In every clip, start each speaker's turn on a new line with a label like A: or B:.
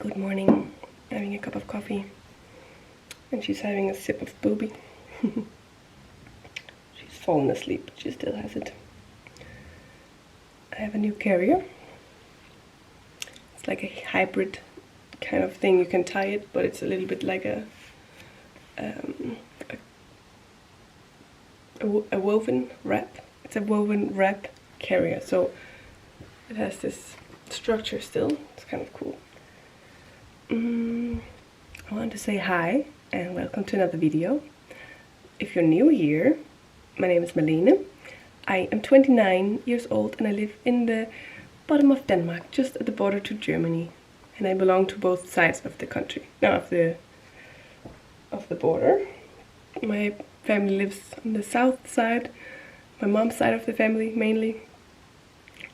A: Good morning. Having a cup of coffee. And she's having a sip of booby. She's fallen asleep, but she still has it. I have a new carrier. It's like a hybrid kind of thing. You can tie it, but it's a little bit like a woven wrap. It's a woven wrap carrier, so it has this structure still. It's kind of cool. I want to say hi and welcome to another video. If you're new here, my name is Malene. I am 29 years old and I live in the bottom of Denmark, just at the border to Germany. And I belong to both sides of the country, of the border. My family lives on the south side, my mom's side of the family mainly,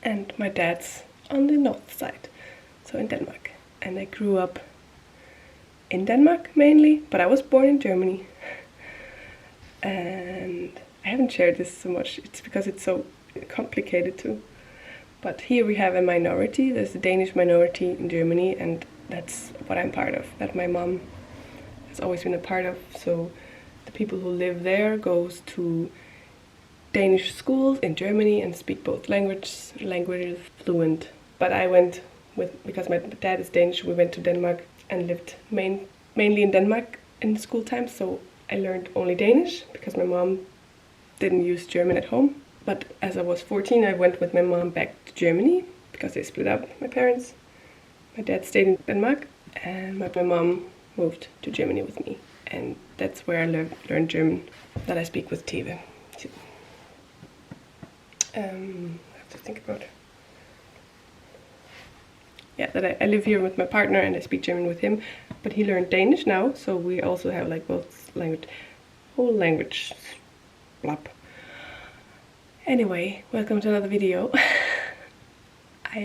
A: and my dad's on the north side, so in Denmark. And I grew up in Denmark mainly, but I was born in Germany. And I haven't shared this so much, it's because it's so complicated too. But here we have a minority, there's a Danish minority in Germany, and that's what I'm part of, that my mom has always been a part of. So the people who live there goes to Danish schools in Germany and speak both languages fluent. But I went because my dad is Danish, we went to Denmark and lived mainly in Denmark in school time, so I learned only Danish because my mom didn't use German at home. But as I was 14, I went with my mom back to Germany because they split up, my parents. My dad stayed in Denmark and my mom moved to Germany with me. And that's where I learned German, that I speak with Teve. I have to think about it. Yeah, that I live here with my partner and I speak German with him, but he learned Danish now, so we also have like both whole language blop. Anyway, welcome to another video. I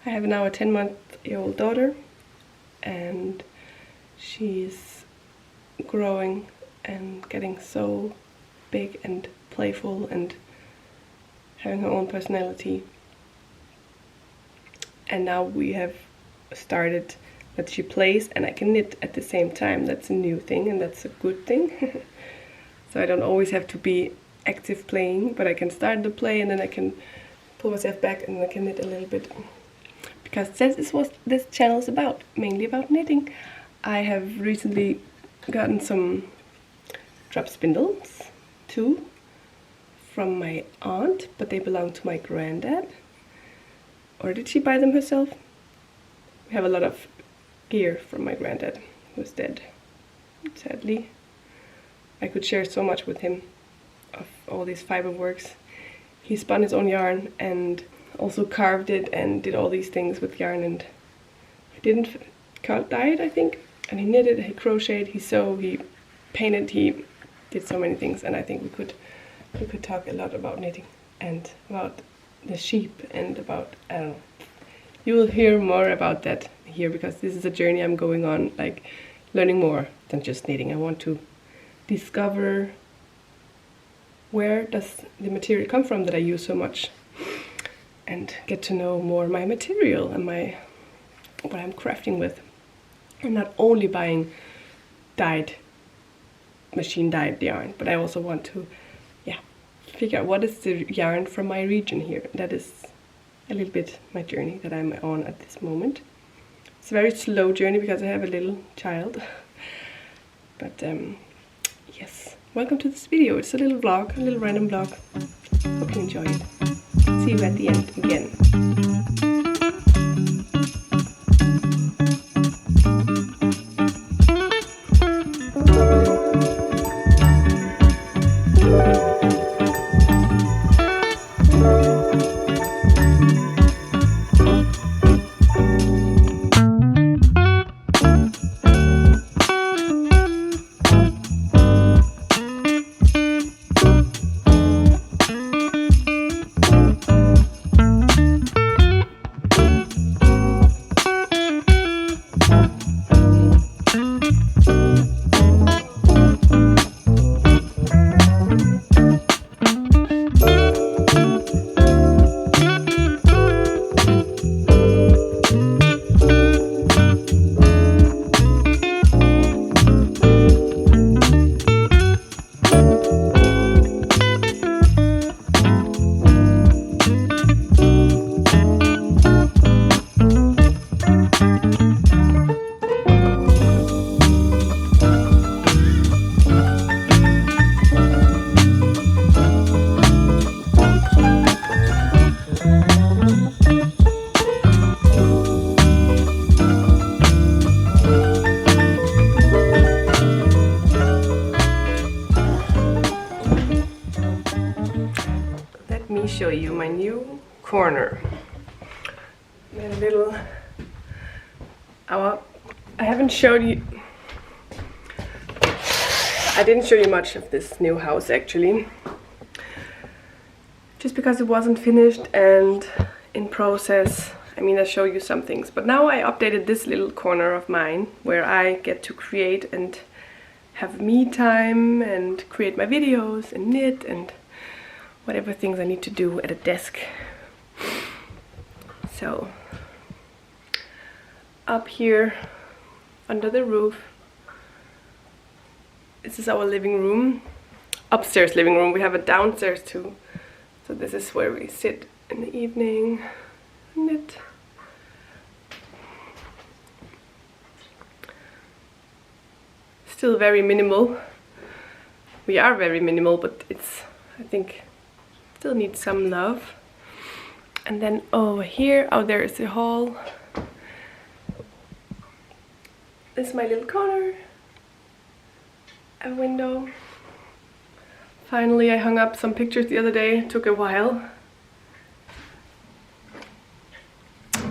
A: have now a 10-month-old daughter, and she's growing and getting so big and playful and having her own personality. And now we have started that she plays and I can knit at the same time. That's a new thing and that's a good thing. So I don't always have to be active playing, but I can start the play and then I can pull myself back and I can knit a little bit. Because that is what this channel is about, mainly about knitting. I have recently gotten some drop spindles, too, from my aunt, but they belong to my granddad. Or did she buy them herself? We have a lot of gear from my granddad, who's dead, sadly. I could share so much with him of all these fiber works. He spun his own yarn and also carved it and did all these things with yarn, and he didn't dye it, I think. And he knitted, he crocheted, he sewed, he painted, he did so many things. And I think we could talk a lot about knitting and about the sheep and about, I don't know. You will hear more about that here because this is a journey I'm going on, like learning more than just knitting. I want to discover where does the material come from that I use so much and get to know more my material and what I'm crafting with, and not only buying machine dyed yarn, but I also want to figure out what is the yarn from my region here. That is a little bit my journey that I'm on at this moment. It's a very slow journey because I have a little child. But yes, welcome to this video. It's a little vlog, a little random vlog. Hope you enjoy it. See you at the end again. you my new corner. My little... I haven't showed you... I didn't show you much of this new house actually. Just because it wasn't finished and in process. I mean, I show you some things. But now I updated this little corner of mine where I get to create and have me time and create my videos and knit and whatever things I need to do at a desk. So up here under the roof, this is our living room, upstairs living room. We have a downstairs too, so this is where we sit in the evening and knit. Still very minimal. We are very minimal, but it's, I think, still needs some love. And then over here, oh, there is the hall. This is my little corner. A window. Finally, I hung up some pictures the other day. It took a while.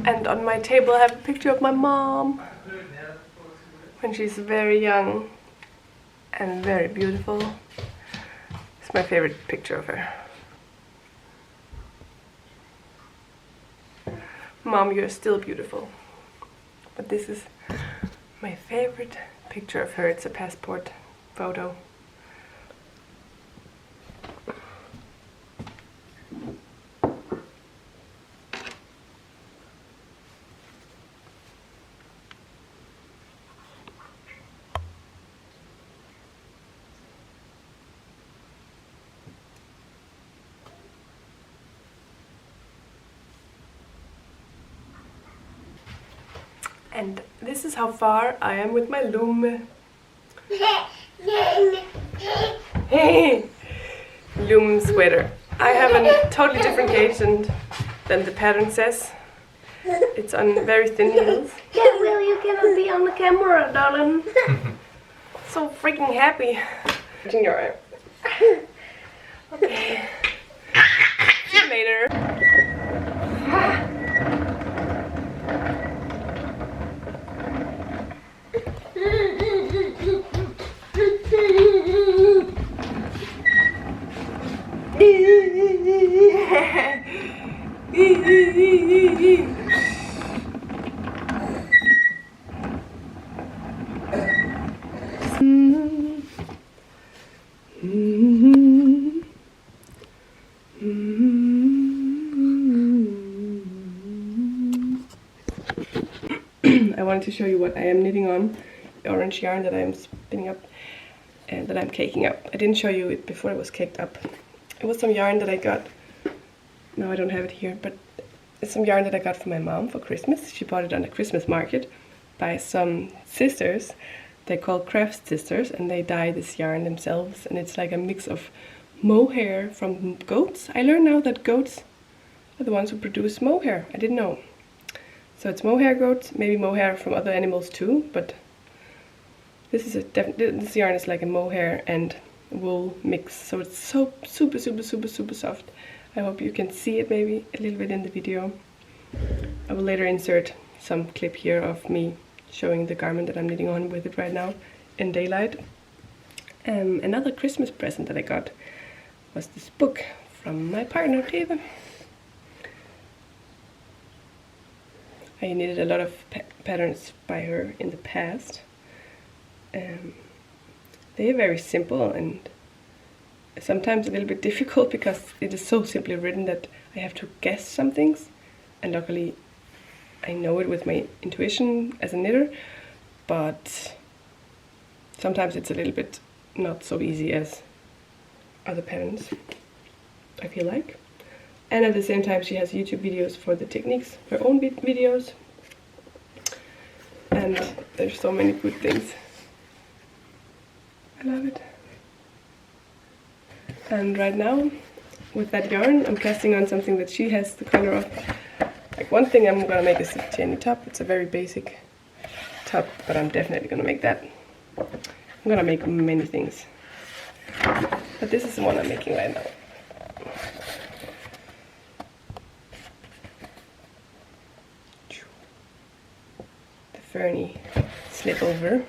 A: And on my table, I have a picture of my mom when she's very young and very beautiful. It's my favorite picture of her. Mom, you're still beautiful. But this is my favorite picture of her. It's a passport photo. And this is how far I am with my Lumme. Lumme sweater. I have a totally different gauge than the pattern says. It's on very thin needles. Yeah, well, you cannot be on the camera, darling. So freaking happy. In your eye. Okay. See you later. I wanted to show you what I am knitting on, the orange yarn that I am spinning up and that I'm caking up. I didn't show you it before it was caked up. It was some yarn that I got, no I don't have it here, but it's some yarn that I got from my mom for Christmas. She bought it on the Christmas market by some sisters. They're called craft sisters and they dye this yarn themselves, and it's like a mix of mohair from goats. I learned now that goats are the ones who produce mohair. I didn't know. So it's mohair goats, maybe mohair from other animals too, but this is this yarn is like a mohair and wool mix, so it's so super soft. I hope you can see it maybe a little bit in the video. I will later insert some clip here of me showing the garment that I'm knitting on with it right now in daylight. Another Christmas present that I got was this book from my partner Teva. I knitted a lot of patterns by her in the past. They are very simple and sometimes a little bit difficult because it is so simply written that I have to guess some things, and luckily I know it with my intuition as a knitter, but sometimes it's a little bit not so easy as other patterns, I feel like. And at the same time she has YouTube videos for the techniques, her own videos, and there's so many good things. I love it. And right now, with that yarn, I'm casting on something that she has the color of. Like one thing I'm gonna make is a chainy top. It's a very basic top, but I'm definitely gonna make that. I'm gonna make many things, but this is the one I'm making right now. Fernie Slipover.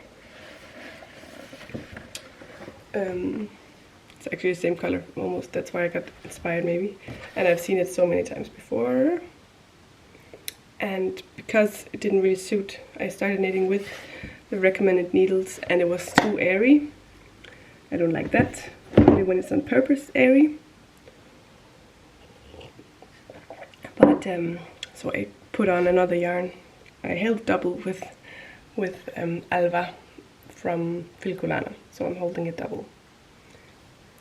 A: It's actually the same color, almost. That's why I got inspired, maybe. And I've seen it so many times before. And because it didn't really suit, I started knitting with the recommended needles, and it was too airy. I don't like that, only when it's on purpose airy. But so I put on another yarn. I held double with Alva from Filcolana, so I'm holding it double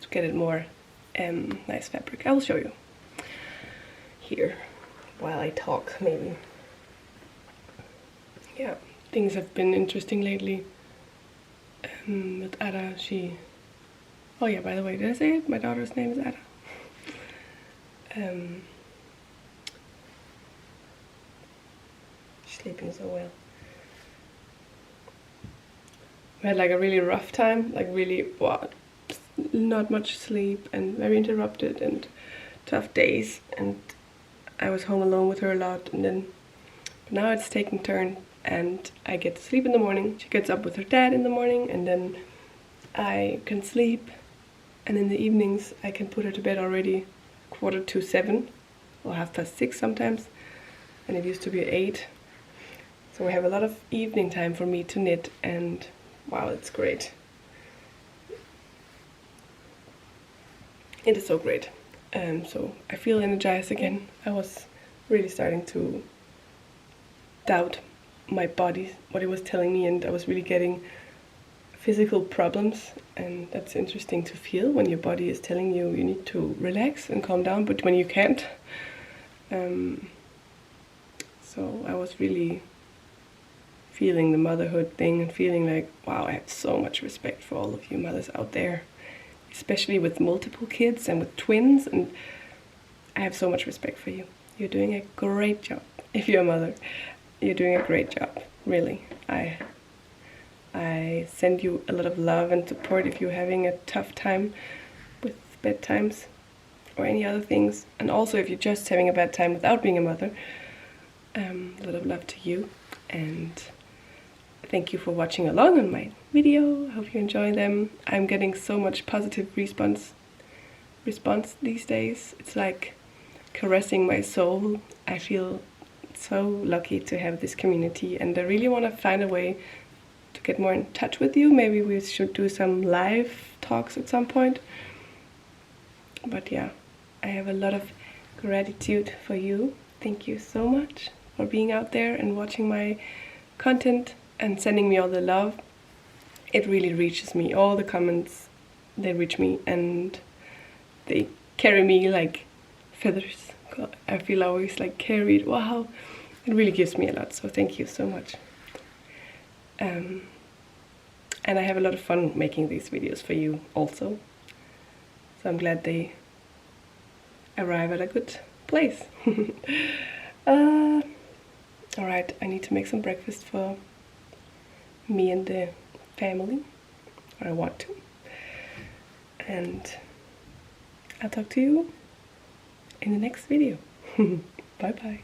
A: to get it more nice fabric. I will show you here while I talk, maybe. Yeah, things have been interesting lately. With Ada, oh yeah, by the way, did I say it? My daughter's name is Ada. She's sleeping so well. We had like a really rough time, like really, not much sleep and very interrupted and tough days, and I was home alone with her a lot, and then now it's taking turn, and I get to sleep in the morning. She gets up with her dad in the morning, and then I can sleep, and in the evenings I can put her to bed already 6:45 or 6:30 sometimes, and it used to be at 8. So we have a lot of evening time for me to knit, and wow, it's great. It is so great. So I feel energized again. I was really starting to doubt my body, what it was telling me, and I was really getting physical problems, and that's interesting to feel when your body is telling you you need to relax and calm down, but when you can't. So I was really feeling the motherhood thing and feeling like, wow, I have so much respect for all of you mothers out there, especially with multiple kids and with twins, and I have so much respect for you. You're doing a great job. If you're a mother, you're doing a great job, really. I send you a lot of love and support if you're having a tough time with bedtimes or any other things, and also if you're just having a bad time without being a mother. A lot of love to you, and thank you for watching along on my video. I hope you enjoy them. I'm getting so much positive response these days. It's like caressing my soul. I feel so lucky to have this community, and I really want to find a way to get more in touch with you. Maybe we should do some live talks at some point. But yeah, I have a lot of gratitude for you. Thank you so much for being out there and watching my content and sending me all the love. It really reaches me. All the comments, they reach me, and they carry me like feathers. I feel always like carried. Wow, it really gives me a lot, so thank you so much. And I have a lot of fun making these videos for you also, so I'm glad they arrive at a good place. Alright, I need to make some breakfast for me and the family, or I want to, and I'll talk to you in the next video. Bye bye.